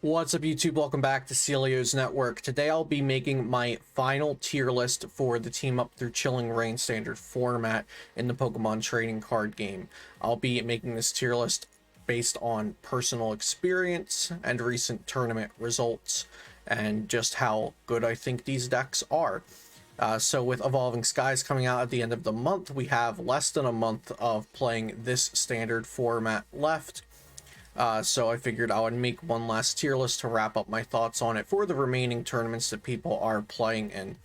What's up, YouTube? Welcome back to Celio's Network. Today I'll be making my final tier list for the Team Up Through Chilling Reign standard format in the Pokemon trading card game. I'll be making this tier list based on personal experience and recent tournament results and just how good I think these decks are. So with Evolving Skies coming out at the end of the month, we have less than a month of playing this standard format left. So I figured I would make one last tier list to wrap up my thoughts on it for the remaining tournaments that people are playing in.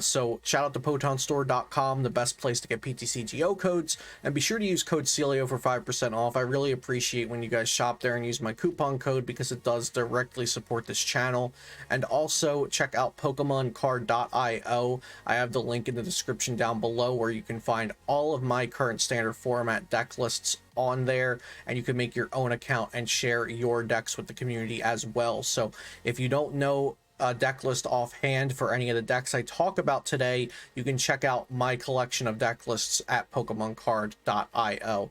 So shout out to PotonStore.com, the best place to get PTCGO codes, and be sure to use code Celio for 5% off. I really appreciate when you guys shop there and use my coupon code because it does directly support this channel. And also check out PokemonCard.io. I have the link in the description down below where you can find all of my current standard format deck lists on there, and you can make your own account and share your decks with the community as well. So if you don't know a deck list offhand for any of the decks I talk about today, you can check out my collection of deck lists at PokemonCard.io.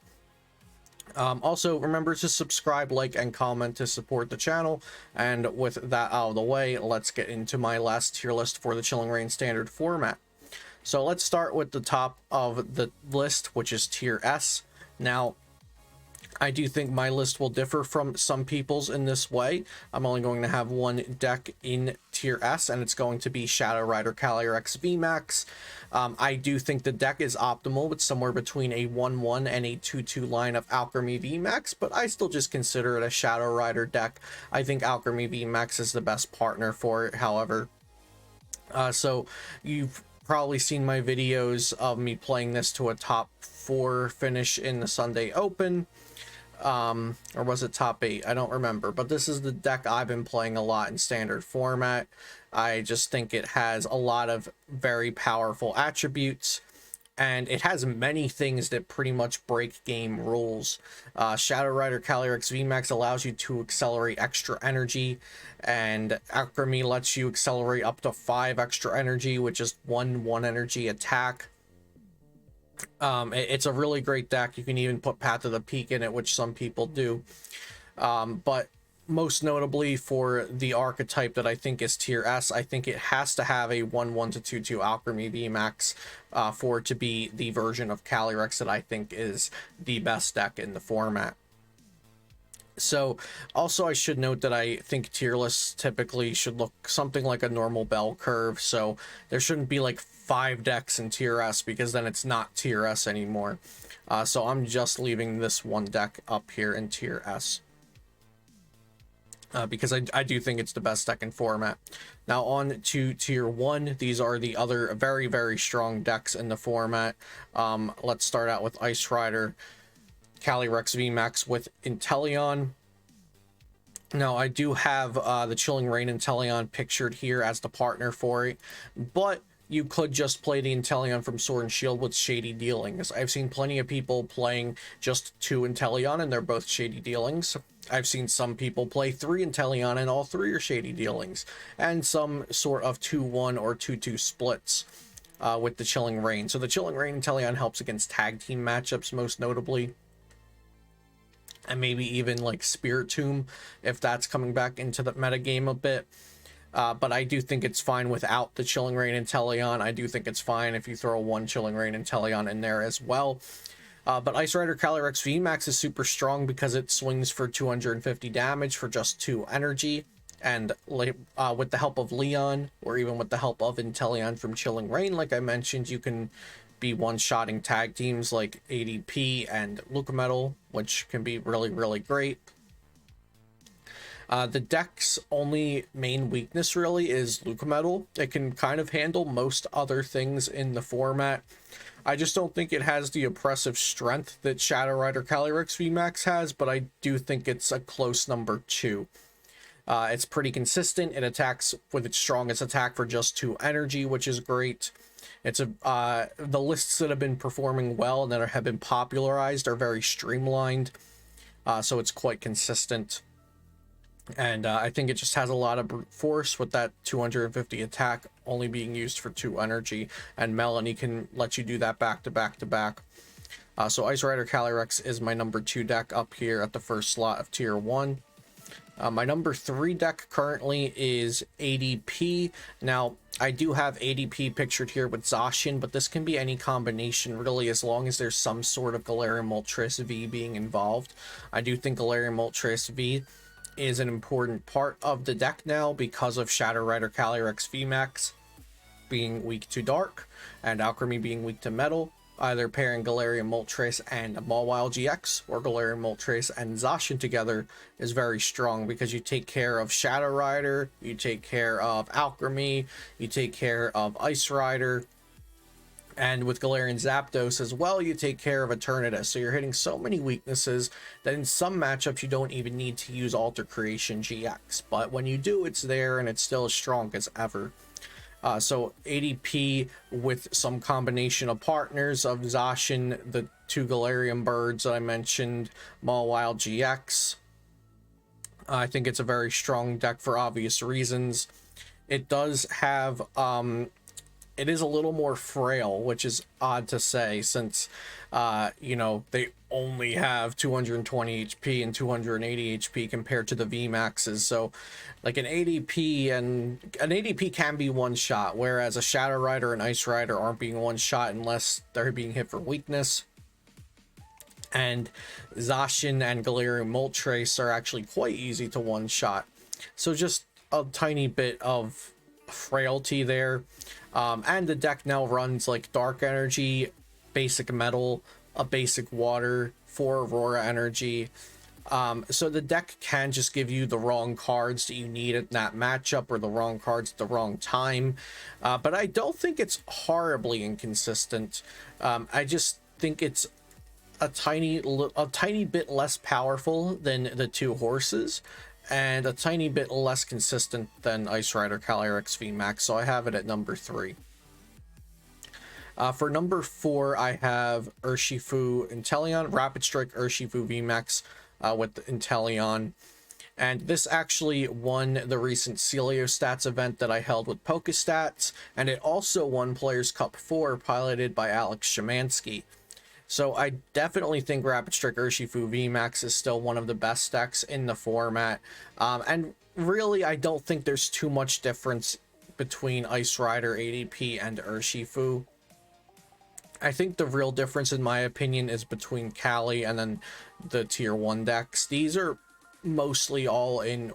Also, remember to subscribe, like, and comment to support the channel. And with that out of the way, let's get into my last tier list for the Chilling Reign standard format. So let's start with the top of the list, which is Tier S. Now, I do think my list will differ from some people's in this way. I'm only going to have one deck in Tier S, and it's going to be Shadow Rider calyrex vmax. I do think the deck is optimal with somewhere between a 1-1 and a 2-2 line of alcremie vmax, but I still just consider it a Shadow Rider deck. I think alcremie vmax is the best partner for it, however. So you've probably seen my videos of me playing this to a top 4 finish in the Sunday Open. Or was it top 8? I don't remember, but this is the deck I've been playing a lot in standard format. I just think it has a lot of very powerful attributes, and it has many things that pretty much break game rules. Shadow Rider calyrex vmax allows you to accelerate extra energy, and alcremie lets you accelerate up to 5 extra energy, which is 1 energy attack. It's a really great deck. You can even put Path of the Peak in it, which some people do. But most notably for the archetype that I think is Tier S, I think it has to have a 1-1 to 2-2 alcremie vmax for it to be the version of Calyrex that I think is the best deck in the format. So also I should note that I think tier lists typically should look something like a normal bell curve. So there shouldn't be like 5 decks in Tier S, because then it's not Tier S anymore. So I'm just leaving this one deck up here in Tier S. Because I do think it's the best deck in format. Now on to Tier 1. These are the other very, very strong decks in the format. Let's start out with Ice Rider calyrex vmax with Inteleon. Now I do have the Chilling Reign Inteleon pictured here as the partner for it, but you could just play the Inteleon from Sword and Shield with Shady Dealings. I've seen plenty of people playing just 2 Inteleon and they're both Shady Dealings. I've seen some people play 3 Inteleon and all 3 are Shady Dealings, and some sort of 2-1 or 2-2 splits with the Chilling Reign. So the Chilling Reign Inteleon helps against tag team matchups most notably, and maybe even like Spirit Tomb if that's coming back into the metagame a bit. But I do think it's fine without the Chilling Reign Inteleon. I do think it's fine if you throw 1 Chilling Reign Inteleon in there as well. But Ice Rider calyrex vmax is super strong because it swings for 250 damage for just 2 energy. And with the help of Leon, or even with the help of Inteleon from Chilling Reign, like I mentioned, you can be one-shotting tag teams like ADP and Lucametal, which can be really, really great. The deck's only main weakness really is Lucametal. It can kind of handle most other things in the format. I just don't think it has the oppressive strength that Shadow Rider calyrex vmax has, but I do think it's a close number 2. It's pretty consistent. It attacks with its strongest attack for just 2 energy, which is great. It's the lists that have been performing well and that have been popularized are very streamlined, so it's quite consistent. And I think it just has a lot of brute force with that 250 attack only being used for 2 energy, and Melanie can let you do that back to back to back. So Ice Rider calyrex is my number 2 deck up here at the first slot of Tier 1. My number 3 deck currently is ADP. Now, I do have ADP pictured here with Zacian, but this can be any combination, really, as long as there's some sort of Galarian Moltres V being involved. I do think Galarian Moltres V is an important part of the deck now because of Shadow Rider Calyrex vmax being weak to Dark, and Alcremie being weak to Metal. Either pairing Galarian Moltres and Mawile GX or Galarian Moltres and Zacian together is very strong because you take care of Shadow Rider, you take care of Alcremie, you take care of Ice Rider, and with Galarian Zapdos as well, you take care of Eternatus. So you're hitting so many weaknesses that in some matchups you don't even need to use Alter Creation GX. But when you do, it's there and it's still as strong as ever. So ADP with some combination of partners of Zacian, the 2 Galarian birds that I mentioned, Mawile GX. I think it's a very strong deck for obvious reasons. It does have, it is a little more frail, which is odd to say since, you know, they only have 220 HP and 280 HP compared to the VMAXs. So like an ADP can be one shot, whereas a Shadow Rider and Ice Rider aren't being one shot unless they're being hit for weakness. And Zacian and Galarian Moltres are actually quite easy to one shot. So just a tiny bit of frailty there. And the deck now runs like Dark Energy, Basic Metal, a Basic Water, 4 Aurora Energy. So the deck can just give you the wrong cards that you need in that matchup or the wrong cards at the wrong time. But I don't think it's horribly inconsistent. I just think it's a tiny bit less powerful than the 2 horses and a tiny bit less consistent than Ice Rider Calyrex VMAX. So I have it at number 3. For number 4, I have Urshifu Inteleon, Rapidstrike Urshifu VMAX with Inteleon. And this actually won the recent Celio Stats event that I held with PokeStats, and it also won Players Cup 4, piloted by Alex Shemansky. So I definitely think Rapidstrike Urshifu VMAX is still one of the best decks in the format. And really, I don't think there's too much difference between Ice Rider ADP and Urshifu. I think the real difference, in my opinion, is between Cali and then the tier 1 decks. These are mostly all in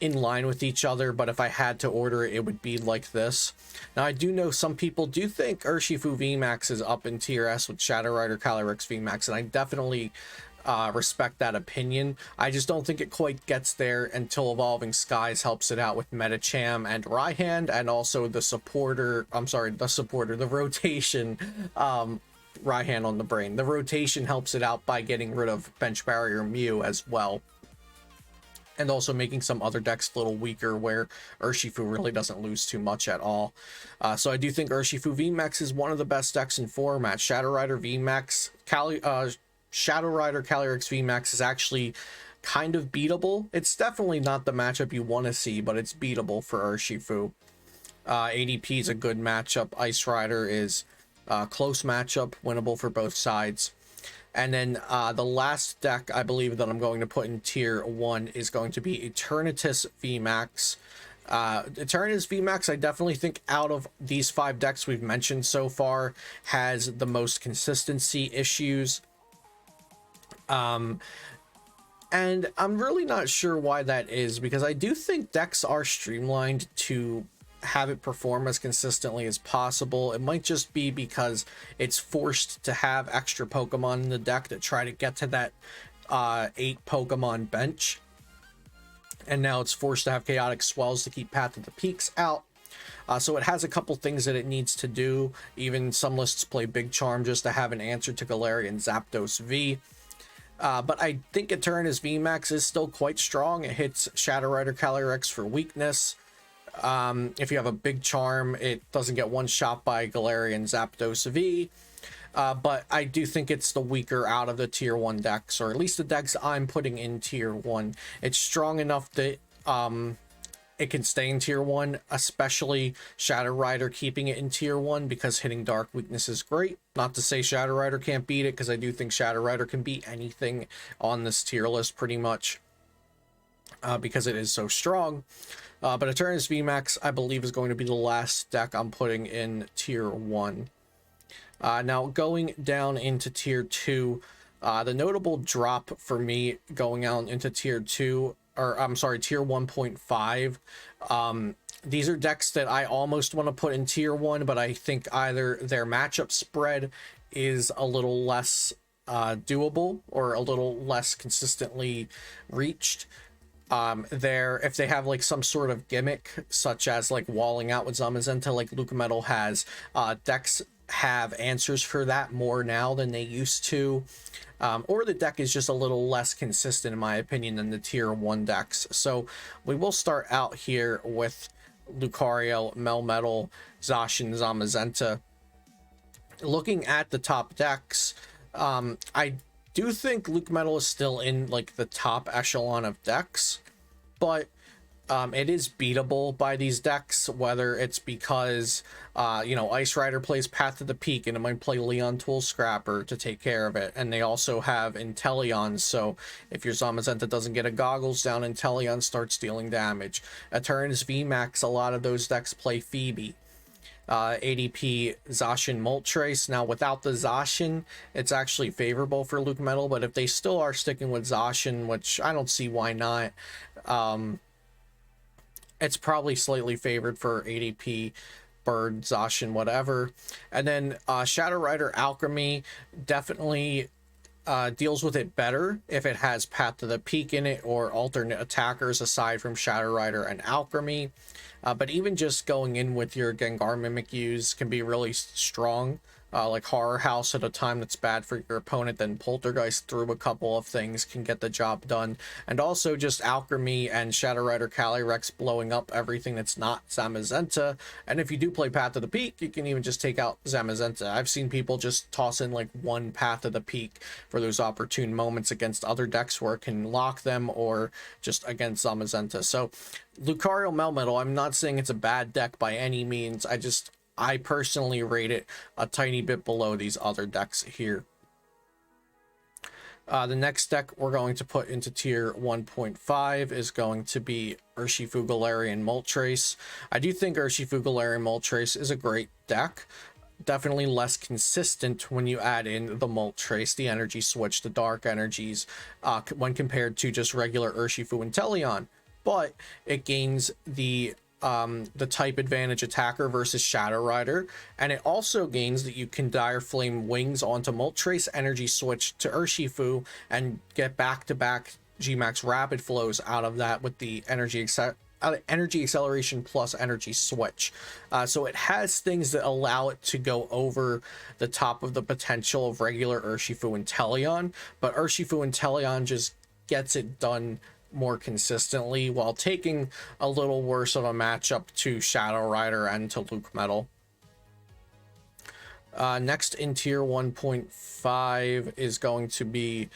line with each other, but if I had to order it, it would be like this. Now, I do know some people do think Urshifu VMAX is up in tier S with Shadow Rider Calyrex VMAX, and I definitely respect that opinion. I just don't think it quite gets there until Evolving Skies helps it out with Metacham and Raihan, and also the rotation, Raihan on the brain. The rotation helps it out by getting rid of Bench Barrier Mew as well, and also making some other decks a little weaker where Urshifu really doesn't lose too much at all. So I do think Urshifu VMAX is one of the best decks in format. Shadow Rider VMAX, Shadow Rider Calyrex VMAX is actually kind of beatable. It's definitely not the matchup you want to see, but it's beatable for Urshifu. ADP is a good matchup. Ice Rider is a close matchup, winnable for both sides. And then the last deck I believe that I'm going to put in tier 1 is going to be Eternatus VMAX. Eternatus VMAX, I definitely think out of these 5 decks we've mentioned so far, has the most consistency issues. And I'm really not sure why that is, because I do think decks are streamlined to have it perform as consistently as possible. It might just be because it's forced to have extra Pokemon in the deck that try to get to that 8 Pokemon bench. And now it's forced to have Chaotic Swells to keep Path of the Peaks out. So it has a couple things that it needs to do. Even some lists play Big Charm just to have an answer to Galarian Zapdos V. But I think Eternatus VMAX is still quite strong. It hits Shadow Rider Calyrex for weakness. If you have a Big Charm, it doesn't get one shot by Galarian Zapdos V. But I do think it's the weaker out of the tier 1 decks, or at least the decks I'm putting in tier 1. It's strong enough that it can stay in tier 1, especially Shadow Rider keeping it in tier 1 because hitting Dark weakness is great. Not to say Shadow Rider can't beat it, because I do think Shadow Rider can beat anything on this tier list pretty much. because it is so strong. But Eternus VMAX, I believe, is going to be the last deck I'm putting in tier 1. Now, going down into tier 2, the notable drop for me going out into tier 2, or I'm sorry, tier 1.5, these are decks that I almost want to put in tier 1, but I think either their matchup spread is a little less doable or a little less consistently reached. If they have like some sort of gimmick, such as like walling out with Zamazenta like Luca Metal has, decks have answers for that more now than they used to. Or the deck is just a little less consistent, in my opinion, than the tier 1 decks. So we will start out here with Lucario, Melmetal, Zacian, Zamazenta. Looking at the top decks, I do think Luke Metal is still in like the top echelon of decks, but it is beatable by these decks, whether it's because Ice Rider plays Path to the Peak and it might play Leon Tool Scrapper to take care of it, and they also have Inteleon, so if your Zamazenta doesn't get a Goggles down, Inteleon starts dealing damage. Eternus VMAX, a lot of those decks play Phoebe. ADP Zacian Moltres. Now, without the Zacian, it's actually favorable for Luke Metal, but if they still are sticking with Zacian, which I don't see why not, it's probably slightly favored for ADP, Bird, Zacian, whatever. And then Shadow Rider Alcremie definitely deals with it better if it has Path to the Peak in it or alternate attackers aside from Shadow Rider and Alcremie. But even just going in with your Gengar Mimikyu can be really strong. Like Horror House at a time that's bad for your opponent, then Poltergeist through a couple of things can get the job done. And also just Alcremie and Shadow Rider Calyrex blowing up everything that's not Zamazenta. And if you do play Path to the Peak, you can even just take out Zamazenta. I've seen people just toss in like one Path to the Peak for those opportune moments against other decks where it can lock them, or just against Zamazenta. So Lucario Melmetal, I'm not saying it's a bad deck by any means. I personally rate it a tiny bit below these other decks here. The next deck we're going to put into tier 1.5 is going to be Urshifu, Galarian, Moltres. I do think Urshifu, Galarian, Moltres is a great deck. Definitely less consistent when you add in the Moltres, the energy switch, the dark energies, when compared to just regular Urshifu and Inteleon. But it gains the type advantage attacker versus Shadow Rider, and it also gains that you can Dire Flame Wings onto Moltres, energy switch to Urshifu, and get back-to-back Gmax Rapid Flows out of that with the energy acceleration plus energy switch. So it has things that allow it to go over the top of the potential of regular Urshifu and Inteleon, but Urshifu and Inteleon just gets it done more consistently while taking a little worse of a matchup to Shadow Rider and to Luke Metal. Next in tier 1.5 is going to be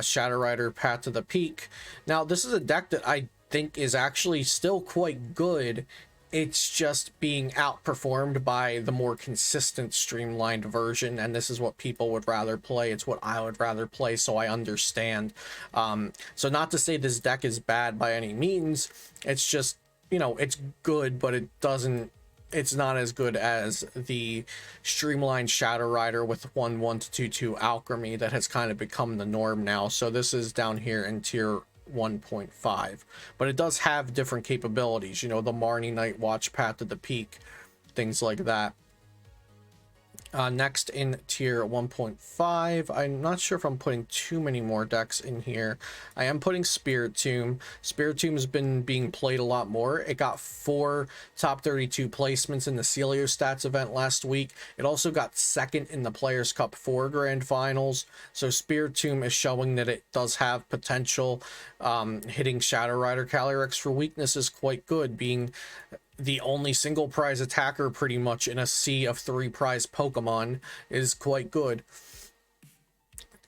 Shadow Rider Path to the Peak. Now, this is a deck that I think is actually still quite good. It's just being outperformed by the more consistent streamlined version, and this is what people would rather play. It's what I would rather play, so I understand. So not to say this deck is bad by any means. It's just, it's good, but it's not as good as the streamlined Shadow Rider with 1/1 to 2/2 Alcremie that has kind of become the norm now. So this is down here in tier 1.5, but it does have different capabilities, the Marnie Night Watch, Path to the Peak, things like that. Next in tier 1.5, I'm not sure if I'm putting too many more decks in here. I am putting Spiritomb. Spiritomb has been being played a lot more. It got 4 top 32 placements in the Celio Stats event last week. It also got second in the Players Cup 4 Grand Finals. So Spiritomb is showing that it does have potential. Hitting Shadow Rider Calyrex for weakness is quite good, being the only single prize attacker pretty much in a sea of 3 prize Pokemon is quite good.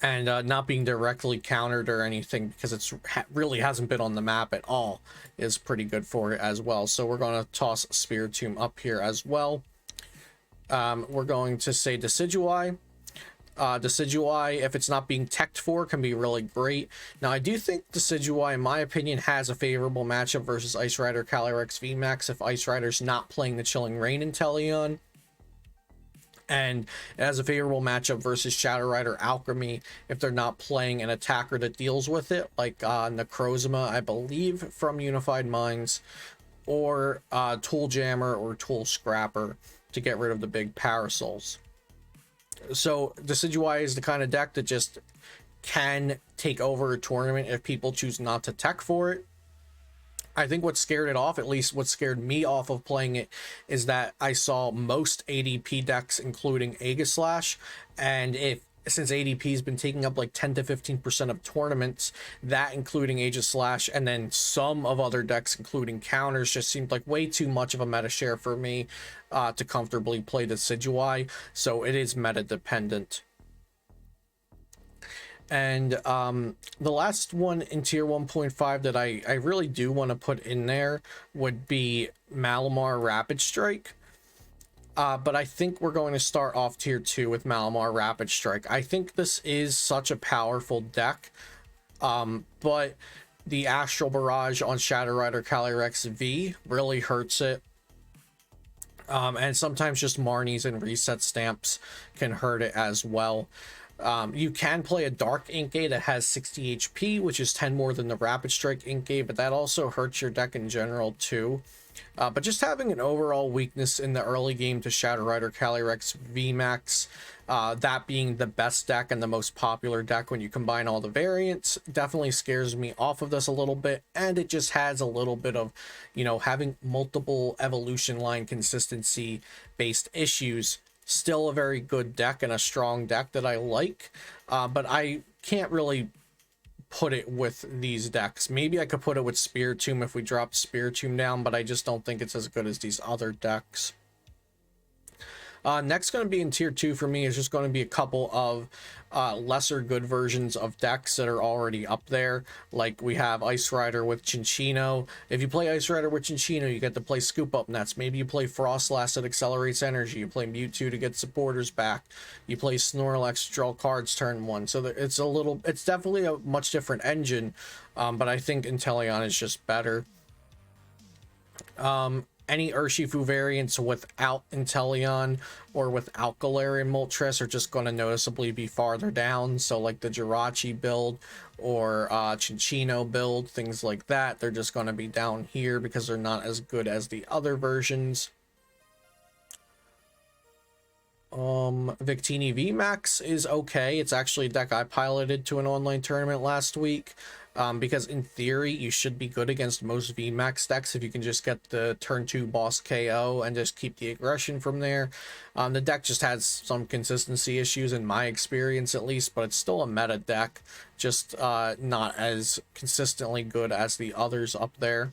And not being directly countered or anything, because it's really hasn't been on the map at all, is pretty good for it as well. So we're going to toss Spiritomb up here as well. We're going to say Decidueye. Decidueye, if it's not being teched for, can be really great. Now, I do think Decidueye, in my opinion, has a favorable matchup versus Ice Rider Calyrex VMAX if Ice Rider's not playing the Chilling Reign Inteleon. And it has a favorable matchup versus Shadow Rider Alcremie if they're not playing an attacker that deals with it, like Necrozma, I believe, from Unified Minds, or Tool Jammer or Tool Scrapper to get rid of the big Parasols. So Decidueye is the kind of deck that just can take over a tournament if people choose not to tech for it. I think what scared it off, at least what scared me off of playing it, is that I saw most ADP decks, including Aegislash, and since ADP has been taking up like 10 to 15% of tournaments, that including Aegislash, and then some of other decks, including counters, just seemed like way too much of a meta share for me to comfortably play the Decidueye. So it is meta dependent. And the last one in tier 1.5 that I really do want to put in there would be Malmar Rapidstrike. But I think we're going to start off tier 2 with Malmar Rapidstrike. I think this is such a powerful deck, but the Astral Barrage on Shadow Rider Calyrex V really hurts it. And sometimes just Marnies and reset stamps can hurt it as well. You can play a Dark Inkay that has 60 HP, which is 10 more than the Rapidstrike Inkay, but that also hurts your deck in general too. But just having an overall weakness in the early game to Shadow Rider Calyrex VMAX, that being the best deck and the most popular deck when you combine all the variants, definitely scares me off of this a little bit. And it just has a little bit of, you know, having multiple evolution line consistency based issues. Still a very good deck and a strong deck that I like, but I can't really put it with these decks. Maybe I could put it with Spiritomb if we dropped Spiritomb down, but I just don't think it's as good as these other decks. Next going to be in tier 2 for me is just going to be a couple of lesser good versions of decks that are already up there. Like we have Ice Rider with Cinccino. If you play Ice Rider with Cinccino, you get to play Scoop Up Nets. Maybe you play Frostlass that accelerates energy. You play Mewtwo to get supporters back. You play Snorlax, draw cards turn 1. So it's definitely a much different engine, but I think Inteleon is just better. Any Urshifu variants without Inteleon or without Galarian Moltres are just going to noticeably be farther down. So like the Jirachi build or Cinccino build, things like that, they're just going to be down here because they're not as good as the other versions. Victini VMAX is okay. It's actually a deck I piloted to an online tournament last week. Because in theory, you should be good against most VMAX decks if you can just get the turn 2 boss KO and just keep the aggression from there. The deck just has some consistency issues in my experience at least, but it's still a meta deck, just not as consistently good as the others up there.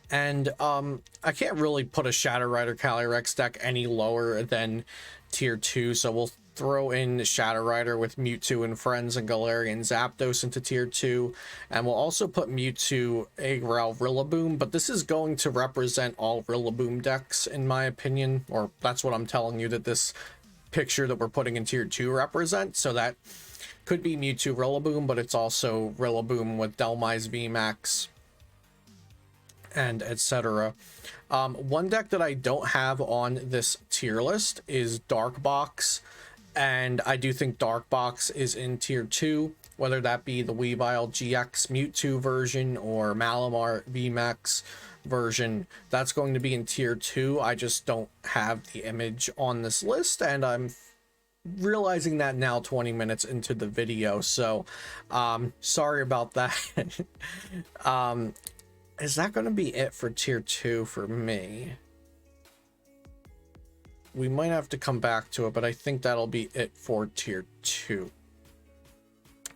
And I can't really put a Shadow Rider Calyrex deck any lower than tier 2, so we'll throw in Shadow Rider with Mewtwo and Friends and Galarian Zapdos into tier 2, and we'll also put Mewtwo Eggrow Rillaboom, but this is going to represent all Rillaboom decks in my opinion, or that's what I'm telling you that this picture that we're putting in tier 2 represents. So that could be Mewtwo Rillaboom, but it's also Rillaboom with Dhelmise VMAX and etc. One deck that I don't have on this tier list is Dark Box, and I do think Dark Box is in tier 2, whether that be the Weavile GX Mewtwo version or Malamar VMAX version. That's going to be in tier 2. I just don't have the image on this list, and I'm realizing that now 20 minutes into the video, so sorry about that. Is that going to be it for tier 2 for me? We might have to come back to it, but I think that'll be it for tier 2.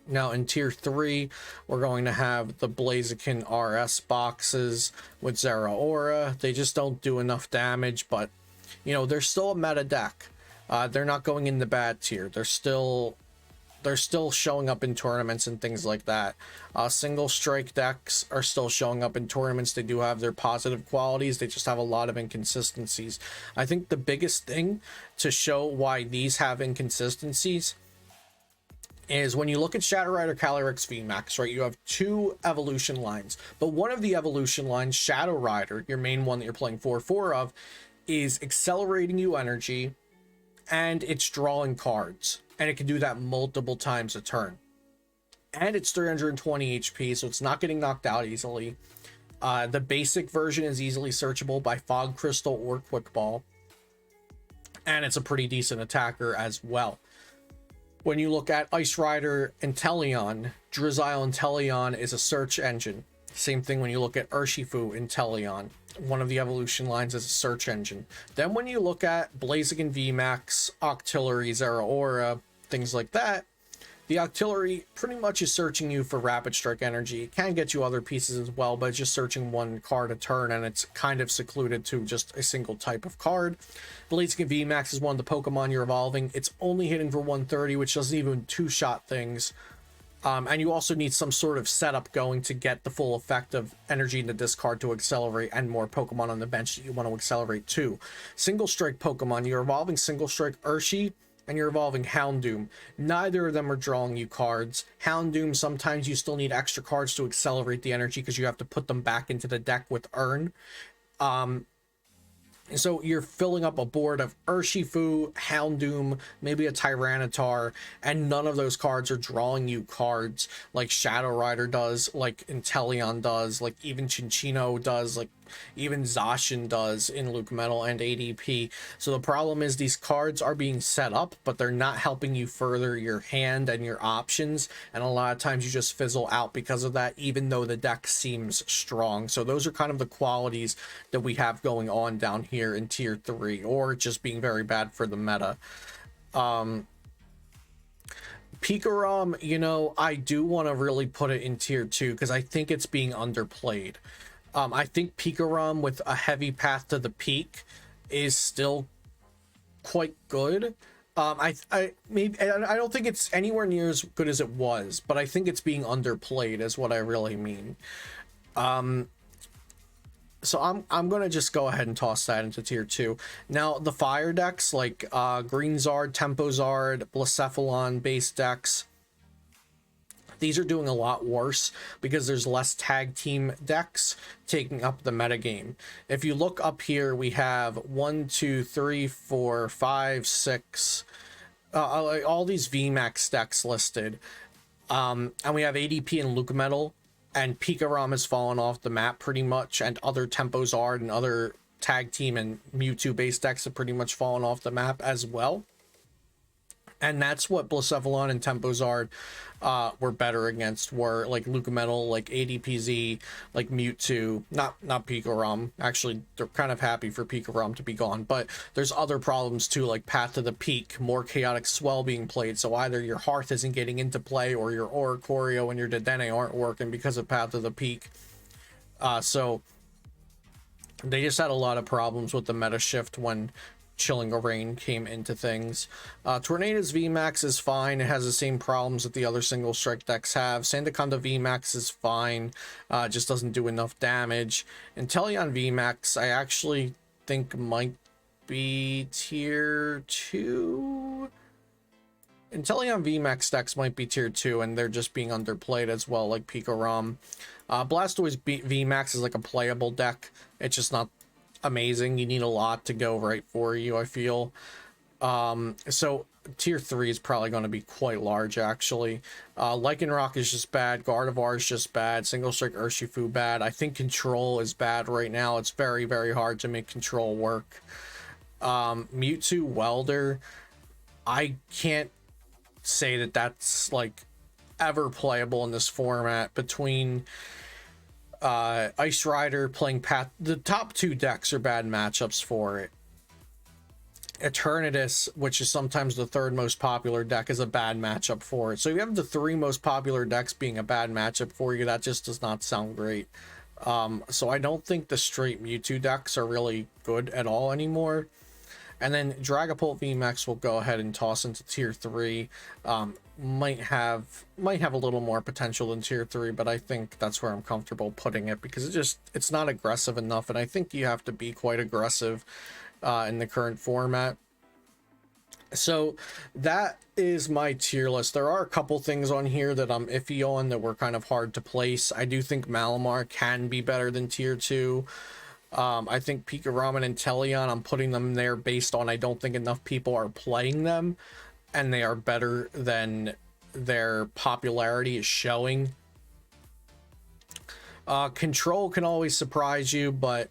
Now in tier 3, we're going to have the Blaziken RS boxes with Zeraora. They just don't do enough damage, but you know, they're still a meta deck. They're not going in the bad tier. They're still they're still showing up in tournaments and things like that. Single strike decks are still showing up in tournaments. They do have their positive qualities. They just have a lot of inconsistencies. I think the biggest thing to show why these have inconsistencies is when you look at Shadow Rider, Calyrex, vmax, right? You have two evolution lines, but one of the evolution lines, Shadow Rider, your main one that you're playing 4/4 of, is accelerating you energy, and it's drawing cards, and it can do that multiple times a turn, and it's 320 HP, so it's not getting knocked out easily. The basic version is easily searchable by Fog Crystal or Quick Ball, and it's a pretty decent attacker as well. When you look at Ice Rider Inteleon, Drizzile Inteleon is a search engine. Same thing when you look at Urshifu Inteleon. One of the evolution lines is a search engine. Then when you look at Blaziken VMAX, Octillery, Zeraora, things like that, the Octillery pretty much is searching you for Rapidstrike energy. It can get you other pieces as well, but it's just searching one card a turn, and it's kind of secluded to just a single type of card. Blaziken VMAX is one of the Pokemon you're evolving. It's only hitting for 130, which doesn't even two-shot things. And you also need some sort of setup going to get the full effect of energy in the discard to accelerate, and more Pokemon on the bench that you want to accelerate too. Single strike Pokemon, you're evolving single strike Urshi, and you're evolving Houndoom. Neither of them are drawing you cards. Houndoom, sometimes you still need extra cards to accelerate the energy because you have to put them back into the deck with Urn. So you're filling up a board of Urshifu, Houndoom, maybe a Tyranitar, and none of those cards are drawing you cards like Shadow Rider does, like Inteleon does, like even Chinchino does, like even Zacian does in Luke Metal and ADP. So the problem is these cards are being set up, but they're not helping you further your hand and your options, and a lot of times you just fizzle out because of that, even though the deck seems strong. So those are kind of the qualities that we have going on down here in tier 3, or just being very bad for the meta. Pikarom, you know, I do want to really put it in tier 2 because I think it's being underplayed. I think Pikarom with a heavy path to the peak is still quite good. I don't think it's anywhere near as good as it was, but I think it's being underplayed is what I really mean. So I'm gonna just go ahead and toss that into tier 2. Now the fire decks like Green Zard, Tempo Zard, Blacephalon base decks, these are doing a lot worse because there's less tag team decks taking up the metagame. If you look up here, we have 1, 2, 3, 4, 5, 6, all these VMAX decks listed. And we have ADP and Luke Metal, and Pikarom has fallen off the map pretty much, and other Tempo Zard and other tag team and Mewtwo based decks have pretty much fallen off the map as well. And that's what Blacephalon and Tempo Zard were better against, were like Luke Metal, like ADPZ, like Mewtwo, not Pikarom. Actually, they're kind of happy for Pikarom to be gone, but there's other problems too, like Path to the Peak, more Chaotic Swell being played, so either your Hearth isn't getting into play, or your Oricorio and your Dedenne aren't working because of Path to the Peak. So they just had a lot of problems with the meta shift when Chilling Rain came into things. Tornadus VMAX is fine. It has the same problems that the other single strike decks have. Sandaconda VMAX is fine. Just doesn't do enough damage. Inteleon VMAX, I actually think might be tier 2. Inteleon VMAX decks might be tier 2, and they're just being underplayed as well, like Pikarom. Blastoise VMAX is like a playable deck. It's just not amazing. You need a lot to go right for you, I feel. So tier 3 is probably going to be quite large, actually. Lycanroc is just bad. Gardevoir is just bad. Single strike Urshifu bad. I think Control is bad right now. It's very, very hard to make Control work. Mewtwo Welder, I can't say that that's like ever playable in this format. Between Ice Rider playing Path, the top 2 decks are bad matchups for it. Eternatus, which is sometimes the 3rd most popular deck, is a bad matchup for it. So you have the 3 most popular decks being a bad matchup for you. That just does not sound great. So I don't think the straight Mewtwo decks are really good at all anymore. And then Dragapult VMAX will go ahead and toss into tier 3. Might have a little more potential than tier 3, but I think that's where I'm comfortable putting it, because it's not aggressive enough, and I think you have to be quite aggressive in the current format. So that is my tier list. There are a couple things on here that I'm iffy on, that were kind of hard to place. I do think Malmar can be better than tier 2. I think Pikarom and Inteleon, I'm putting them there based on I don't think enough people are playing them, and they are better than their popularity is showing. Control can always surprise you, but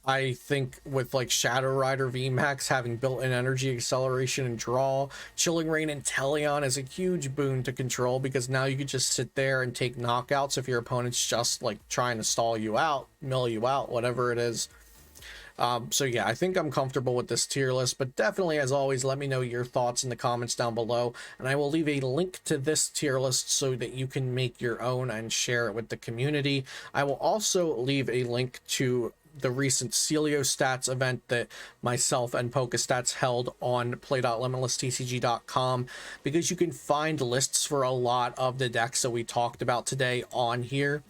I think with like Shadow Rider VMAX having built-in energy acceleration and draw, Chilling Reign and Inteleon is a huge boon to Control, because now you could just sit there and take knockouts if your opponent's just like trying to stall you out, mill you out, whatever it is. So yeah, I think I'm comfortable with this tier list, but definitely, as always, let me know your thoughts in the comments down below, and I will leave a link to this tier list so that you can make your own and share it with the community. I will also leave a link to the recent Celio stats event that myself and PokeStats held on play.limitlesstcg.com, because you can find lists for a lot of the decks that we talked about today on here,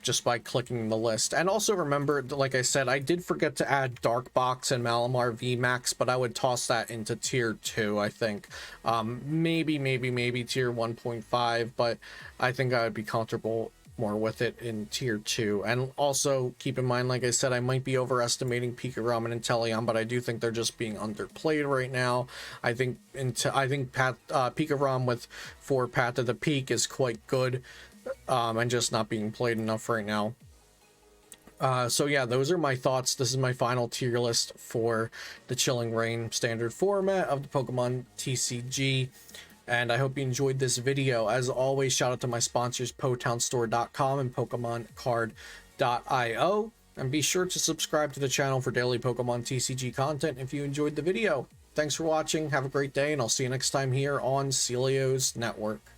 just by clicking the list. And also remember, like I said, I did forget to add Dark Box and Malmar VMAX, but I would toss that into tier 2, I think. Maybe tier 1.5, but I think I would be comfortable more with it in tier 2. And also keep in mind, like I said, I might be overestimating Pikarom and Inteleon, but I do think they're just being underplayed right now. I think Pikarom with 4 Path to the Peak is quite good, and just not being played enough right now. So yeah, those are my thoughts. This is my final tier list for the Chilling Reign standard format of the Pokemon TCG. And I hope you enjoyed this video. As always, shout out to my sponsors, PoTownStore.com and PokemonCard.io. And be sure to subscribe to the channel for daily Pokemon TCG content if you enjoyed the video. Thanks for watching, have a great day, and I'll see you next time here on Celio's Network.